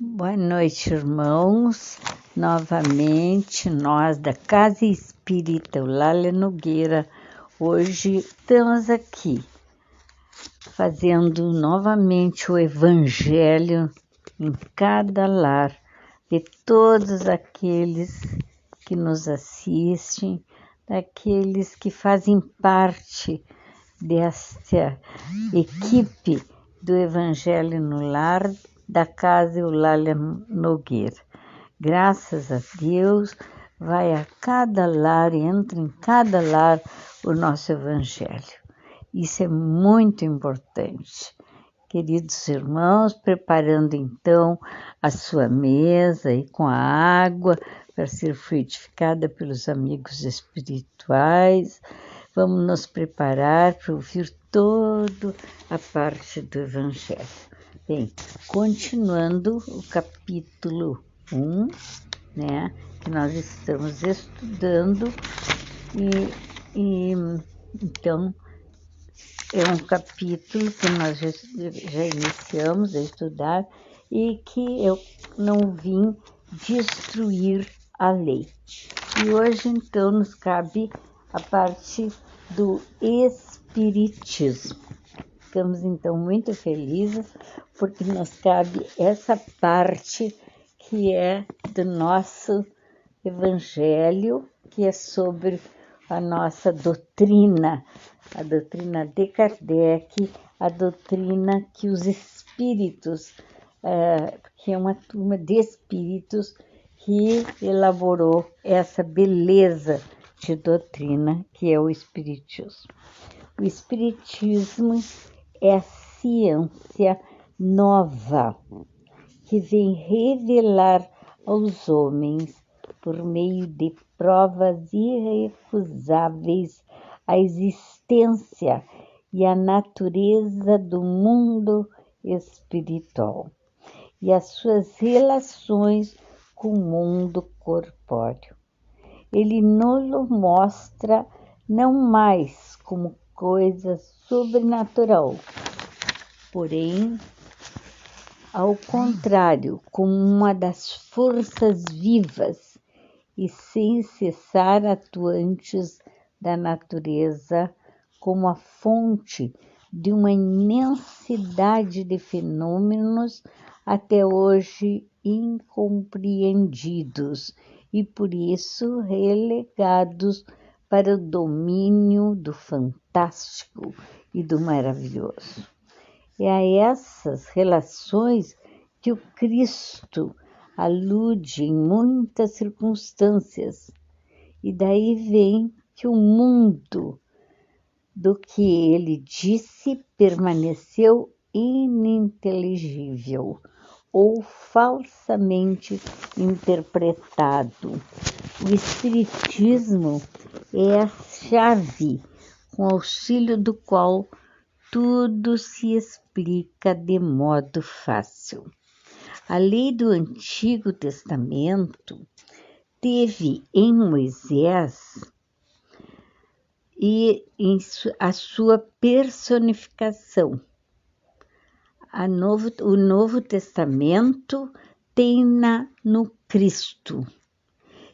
Boa noite, irmãos. Novamente, nós da Casa Espírita Eulália Nogueira, hoje estamos aqui fazendo novamente o Evangelho em cada lar de todos aqueles que nos assistem, daqueles que fazem parte desta equipe do Evangelho no Lar da Casa Eulália Nogueira. Graças a Deus, vai a cada lar, entra em cada lar o nosso Evangelho. Isso é muito importante. Queridos irmãos, preparando então a sua mesa e com a água para ser frutificada pelos amigos espirituais, vamos nos preparar para ouvir toda a parte do Evangelho. Bem, continuando o capítulo 1, né, que nós estamos estudando, então é um capítulo que nós já iniciamos a estudar e que eu não vim destruir a lei. E hoje, então, nos cabe a parte do Espiritismo. Ficamos, então, muito felizes porque nos cabe essa parte que é do nosso Evangelho, que é sobre a nossa doutrina, a doutrina de Kardec, a doutrina que os espíritos, que é uma turma de espíritos que elaborou essa beleza de doutrina que é o Espiritismo. O Espiritismo é a ciência nova que vem revelar aos homens, por meio de provas irrecusáveis, a existência e a natureza do mundo espiritual e as suas relações com o mundo corpóreo. Ele nos mostra não mais como coisa sobrenatural, porém, ao contrário, como uma das forças vivas e sem cessar atuantes da natureza, como a fonte de uma imensidade de fenômenos até hoje incompreendidos e por isso relegados para o domínio do fantástico e do maravilhoso. É a essas relações que o Cristo alude em muitas circunstâncias, e daí vem que o mundo do que ele disse permaneceu ininteligível ou falsamente interpretado. O Espiritismo é a chave com auxílio do qual tudo se explica de modo fácil. A lei do Antigo Testamento teve em Moisés a sua personificação. O Novo Testamento tem no Cristo.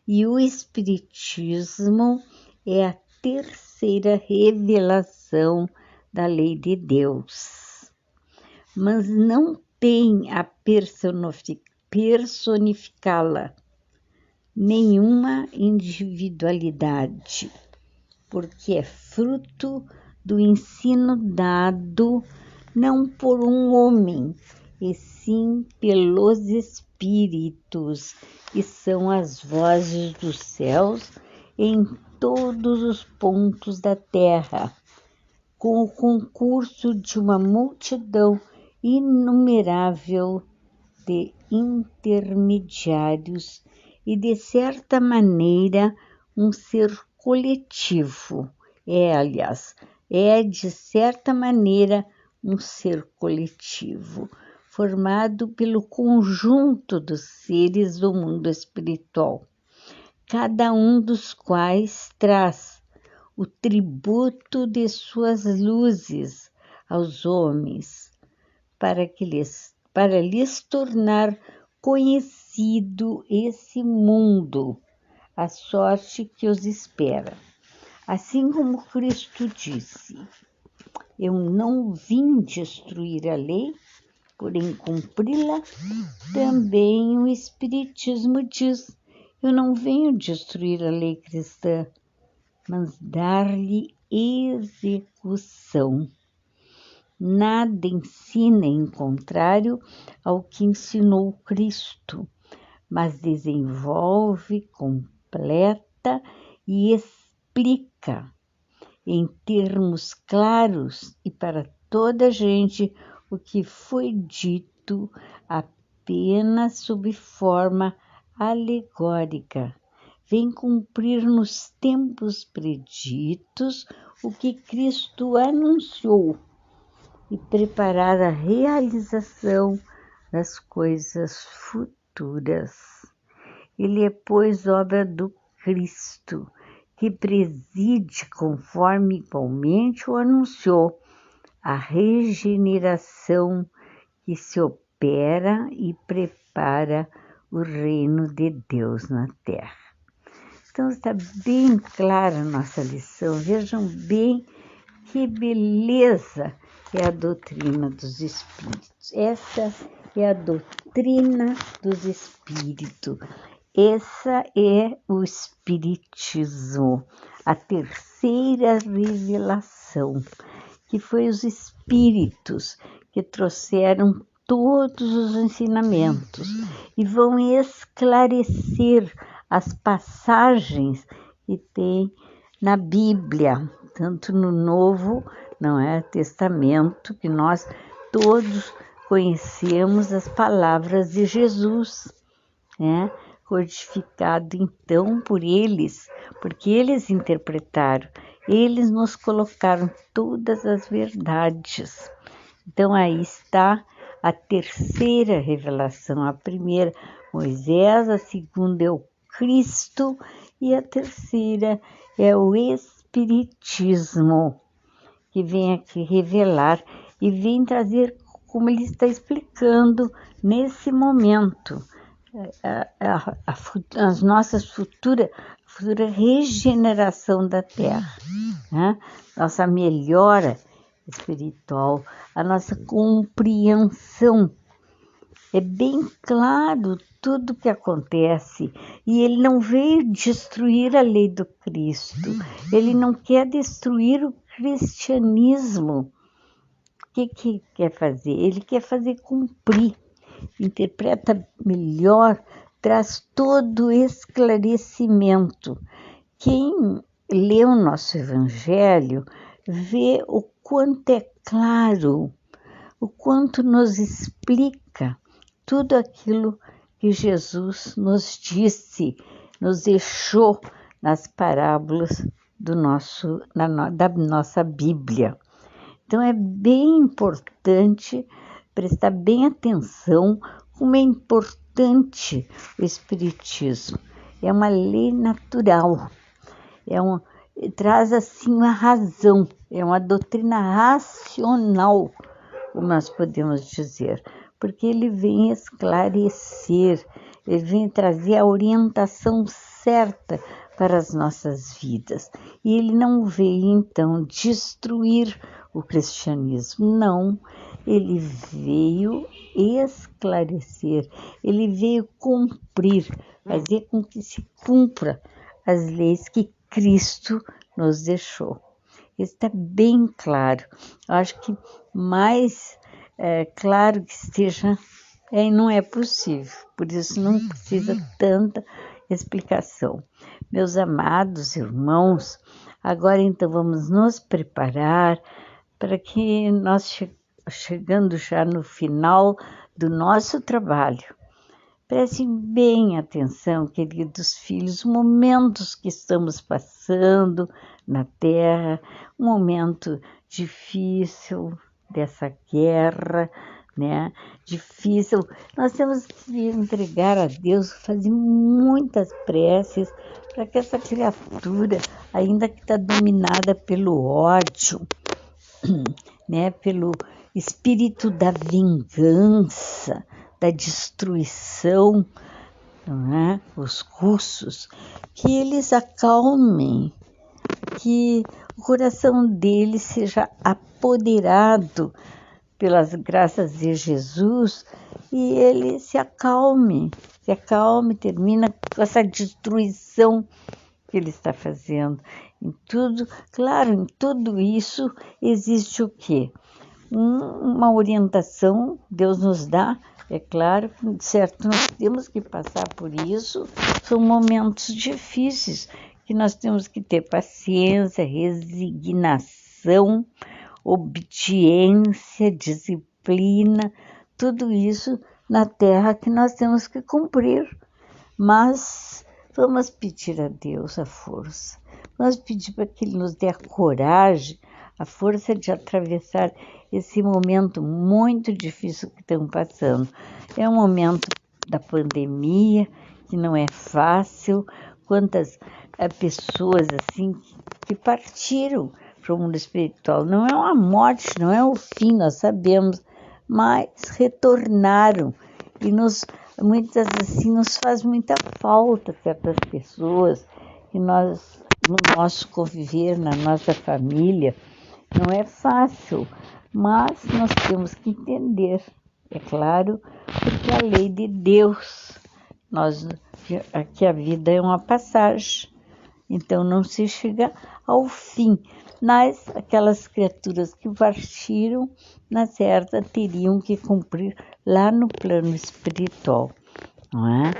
E o Espiritismo é a terceira revelação da lei de Deus. Mas não tem a personificá-la nenhuma individualidade, porque é fruto do ensino dado não por um homem, e sim pelos espíritos, que são as vozes dos céus em todos os pontos da terra, com o concurso de uma multidão inumerável de intermediários e, de certa maneira, um ser coletivo. De certa maneira, um ser coletivo, formado pelo conjunto dos seres do mundo espiritual, cada um dos quais traz o tributo de suas luzes aos homens, para lhes tornar conhecido esse mundo, a sorte que os espera. Assim como Cristo disse, eu não vim destruir a lei, porém cumpri-la, também o Espiritismo diz, eu não venho destruir a lei cristã, mas dar-lhe execução. Nada ensina em contrário ao que ensinou Cristo, mas desenvolve, completa e explica em termos claros e para toda a gente o que foi dito apenas sob forma alegórica. Vem cumprir nos tempos preditos o que Cristo anunciou e preparar a realização das coisas futuras. Ele é, pois, obra do Cristo, que preside, conforme igualmente o anunciou, a regeneração que se opera e prepara o reino de Deus na Terra. Então está bem clara a nossa lição. Vejam bem que beleza é a doutrina dos Espíritos. Essa é a doutrina dos Espíritos. Essa é o Espiritismo, a terceira revelação, que foi os Espíritos que trouxeram todos os ensinamentos e vão esclarecer as passagens que tem na Bíblia, tanto no Novo, Testamento, que nós todos conhecemos as palavras de Jesus, codificado então por eles, porque eles interpretaram, eles nos colocaram todas as verdades. Então aí está a terceira revelação, a primeira Moisés, a segunda é o Cristo e a terceira é o Espiritismo, que vem aqui revelar e vem trazer, como ele está explicando nesse momento, as nossas futura regeneração da Terra, nossa melhora espiritual, a nossa compreensão. É bem claro tudo o que acontece e ele não veio destruir a lei do Cristo, ele não quer destruir o cristianismo. O que quer fazer? Ele quer fazer cumprir, interpreta melhor, traz todo o esclarecimento. Quem lê o nosso Evangelho vê o quanto é claro, o quanto nos explica tudo aquilo que Jesus nos disse, nos deixou nas parábolas da nossa Bíblia. Então é bem importante prestar bem atenção como é importante o Espiritismo. É uma lei natural, traz assim a razão, é uma doutrina racional, como nós podemos dizer, porque ele vem esclarecer, ele vem trazer a orientação certa para as nossas vidas. E ele não veio, então, destruir o cristianismo, não. Ele veio esclarecer, ele veio cumprir, fazer com que se cumpra as leis que Cristo nos deixou. Está bem claro. Eu acho que mais claro que esteja, não é possível. Por isso não precisa tanta explicação. Meus amados irmãos, agora então vamos nos preparar para que nós chegando já no final do nosso trabalho. Prestem bem atenção, queridos filhos, momentos que estamos passando na Terra, um momento difícil dessa guerra, difícil. Nós temos que entregar a Deus, fazer muitas preces para que essa criatura, ainda que está dominada pelo ódio, pelo espírito da vingança, da destruição, não é? Os russos, que eles acalmem, que o coração deles seja apoderado pelas graças de Jesus e ele se acalme, termina com essa destruição que ele está fazendo. Em tudo, claro, em tudo isso existe o quê? Uma orientação, Deus nos dá, é claro, certo, nós temos que passar por isso, são momentos difíceis, que nós temos que ter paciência, resignação, obediência, disciplina, tudo isso na terra que nós temos que cumprir. Mas vamos pedir a Deus a força, vamos pedir para que Ele nos dê a coragem, a força de atravessar esse momento muito difícil que estamos passando. É um momento da pandemia, que não é fácil, quantas pessoas assim que partiram para o mundo espiritual. Não é uma morte, não é o fim, nós sabemos, mas retornaram e muitas assim nos faz muita falta certas pessoas que nós no nosso conviver, na nossa família, não é fácil, mas nós temos que entender, é claro, porque a lei de Deus, aqui a vida é uma passagem, então não se chega ao fim. Mas aquelas criaturas que partiram, na certa, teriam que cumprir lá no plano espiritual, não é?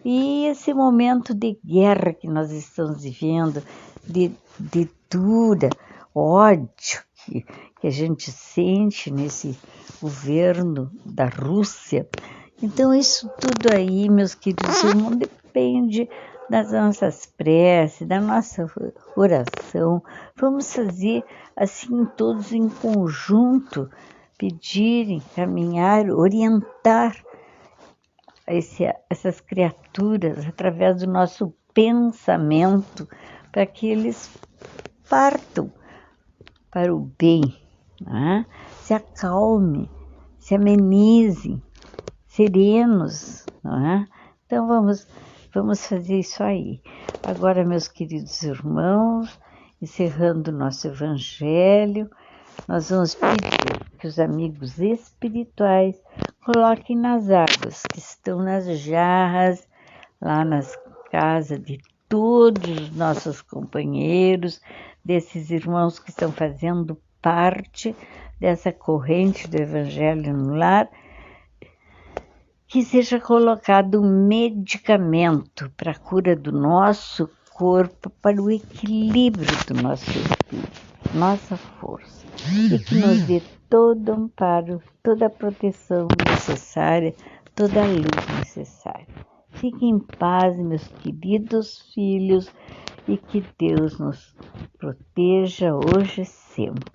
E esse momento de guerra que nós estamos vivendo, de dura, ódio que a gente sente nesse governo da Rússia. Então isso tudo aí, meus queridos irmãos, depende das nossas preces, da nossa oração. Vamos fazer assim todos em conjunto, pedir, caminhar, orientar essas criaturas através do nosso pensamento, para que eles partam para o bem, né? Se acalmem, se amenizem, serenos, não é? Então vamos fazer isso aí. Agora, meus queridos irmãos, encerrando o nosso evangelho, nós vamos pedir que os amigos espirituais coloquem nas águas que estão nas jarras, lá nas casas de todos os nossos companheiros, desses irmãos que estão fazendo parte dessa corrente do Evangelho no Lar, que seja colocado um medicamento para a cura do nosso corpo, para o equilíbrio do nosso espírito, nossa força, e que nos dê todo o amparo, toda a proteção necessária, toda a luz necessária. Fiquem em paz, meus queridos filhos, e que Deus nos proteja hoje e sempre.